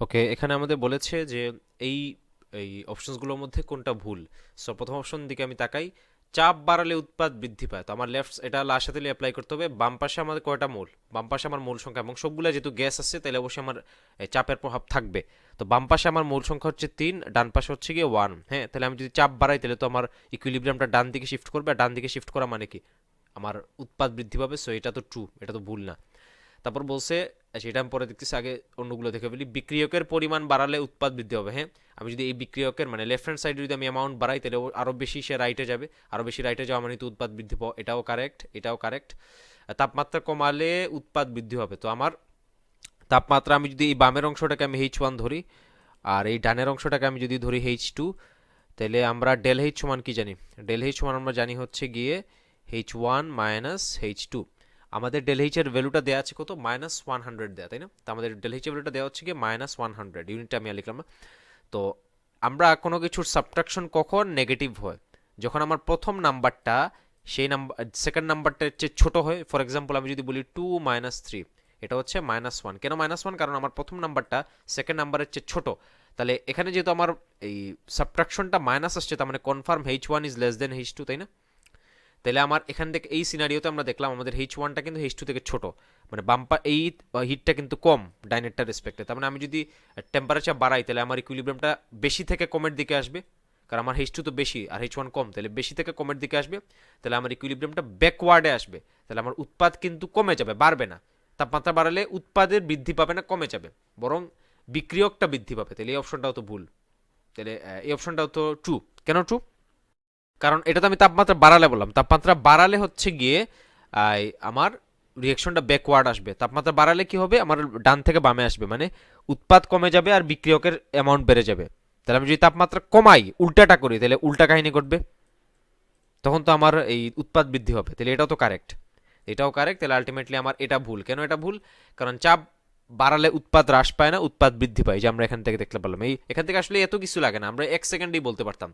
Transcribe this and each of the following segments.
ওকে, এখানে আমাদের বলেছে যে এই এই অপশনসগুলোর মধ্যে কোনটা ভুল। সো প্রথম অপশন দিকে আমি তাকাই, চাপ বাড়ালে উৎপাদ বৃদ্ধি পায়। তো আমার লেফট এটা লাস্ট সাথে অ্যাপ্লাই করতে হবে। বাম পাশে আমাদের কয়টা মূল, বাম পাশে আমার মূল সংখ্যা এবং সবগুলো যেহেতু গ্যাস আছে তাহলে অবশ্যই আমার চাপের প্রভাব থাকবে। তো বাম পাশে আমার মূল সংখ্যা হচ্ছে 3, ডান পাশে হচ্ছে গিয়ে 1। হ্যাঁ, তাহলে আমি যদি চাপ বাড়াই তাহলে তো আমার ইকুইলিব্রিয়ামটা ডান দিকে শিফট করবে, আর ডান দিকে শিফট করা মানে কি আমার উৎপাদ বৃদ্ধি পাবে। সো এটা তো ট্রু, এটা তো ভুল না। তারপর বলছে, সেটা আমি পরে দেখতেছি, আগে অন্যগুলো দেখে ফেলি। বিক্রিয়কের পরিমাণ বাড়ালে উৎপাদ বৃদ্ধি হবে। হ্যাঁ, আমি যদি এই বিক্রিয়কের মানে লেফট হ্যান্ড সাইডে যদি আমি অ্যামাউন্ট বাড়াই তাহলে আরও বেশি সে রাইটে যাবে, আরও বেশি রাইটে যাওয়া মানে তো উৎপাদ বৃদ্ধি পাওয়া, এটাও কারেক্ট, এটাও কারেক্ট। তাপমাত্রা কমালে উৎপাদ বৃদ্ধি হবে। তো আমার তাপমাত্রা, আমি যদি এই বামের অংশটাকে আমি H1 ধরি আর এই ডানের অংশটাকে আমি যদি ধরি H2, তাহলে আমরা ডেল H সমান কি জানি? ডেল H সমান আমরা জানি হচ্ছে গিয়ে H1 মাইনাস H2। আমাদের ডেল H এর ভ্যালুটা দেওয়া আছে কত? -100 দেওয়া, তাই না? তো আমাদের ডেল H এর ভ্যালুটা দেওয়া হচ্ছে গিয়ে -100, ইউনিটটা আমি আর লিখলাম না। তো আমরা কোনো কিছুর সাবট্রাকশন কখন নেগেটিভ হয়? যখন আমার প্রথম নাম্বারটা সেই নাম্বার সেকেন্ড নাম্বারটার চেয়ে ছোট হয়। ফর এক্সাম্পল আমি যদি বলি 2 - 3, এটা হচ্ছে -1। কেন -1? কারণ আমার প্রথম নাম্বারটা সেকেন্ড নাম্বারের চেয়ে ছোট। তাহলে এখানে যেহেতু আমার এই সাবট্রাকশনটা মাইনাস আসছে, তার মানে confirm H1 is less than H2, তাই না? তাহলে আমার এখান থেকে এই সিনারিওতে আমরা দেখলাম আমাদের H1টা কিন্তু H2 থেকে ছোট, মানে বাম্পা এই হিটটা কিন্তু কম ডাইনেরটা রেসপেক্টে। তার মানে আমি যদি টেম্পারেচার বাড়াই তাহলে আমার ইকুইলিব্রিয়ামটা বেশি থেকে কমের দিকে আসবে, কারণ আমার H2 তো বেশি আর H1 কম, তাহলে বেশি থেকে কমের দিকে আসবে। তাহলে আমার ইকুইলিব্রিয়ামটা ব্যাকওয়ার্ডে আসবে, তাহলে আমার উৎপাদ কিন্তু কমে যাবে, বাড়বে না। তাপমাত্রা বাড়ালে উৎপাদের বৃদ্ধি পাবে না, কমে যাবে, বরং বিক্রিয়কটা বৃদ্ধি পাবে। তাহলে এই অপশনটাও তো ভুল। তাহলে এই অপশনটাও তো ট্রু। কেন ট্রু? কারণ এটা তো আমি তাপমাত্রা বাড়ালে বললাম, তাপমাত্রা বাড়ালে হচ্ছে গিয়ে আমার রিয়েকশনটা ব্যাকওয়ার্ড আসবে। তাপমাত্রা বাড়ালে কি হবে? আমার ডান থেকে বামে আসবে, মানে উৎপাদ কমে যাবে আর বিক্রিয়কের অ্যামাউন্ট বেড়ে যাবে। তাহলে আমি যদি তাপমাত্রা কমাই, উল্টাটা করি, তাহলে উল্টা কাহিনী ঘটবে, তখন তো আমার এই উৎপাদ বৃদ্ধি হবে। তাহলে এটাও তো কারেক্ট, এটাও কারেক্ট। তাহলে আলটিমেটলি আমার এটা ভুল। কেন এটা ভুল? কারণ চাপ বাড়ালে উৎপাদ হ্রাস পায় না, উৎপাদ বৃদ্ধি পায়, যে আমরা এখান থেকে দেখতে পারলাম। এখান থেকে আসলে এত কিছু লাগে না, আমরা 1 সেকেন্ডেই বলতে পারতাম।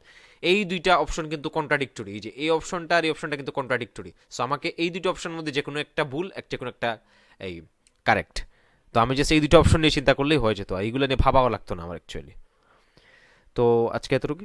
এই দুইটা অপশন কিন্তু কন্ট্রাডিক্টরি, যে এই অপশনটা আর এই অপশনটা কিন্তু কন্ট্রাডিক্টরি। সো আমাকে এই দুটো অপশনের মধ্যে যে কোনো একটা ভুল, একটা কোনো একটা এই কারেক্ট। তো আমি জাস্ট এই দুটো অপশন নিয়ে চিন্তা করলেই হয়ে যেত, এইগুলো নিয়ে ভাবাও লাগতো না আমার অ্যাকচুয়ালি। তো আজকে এতটুকু।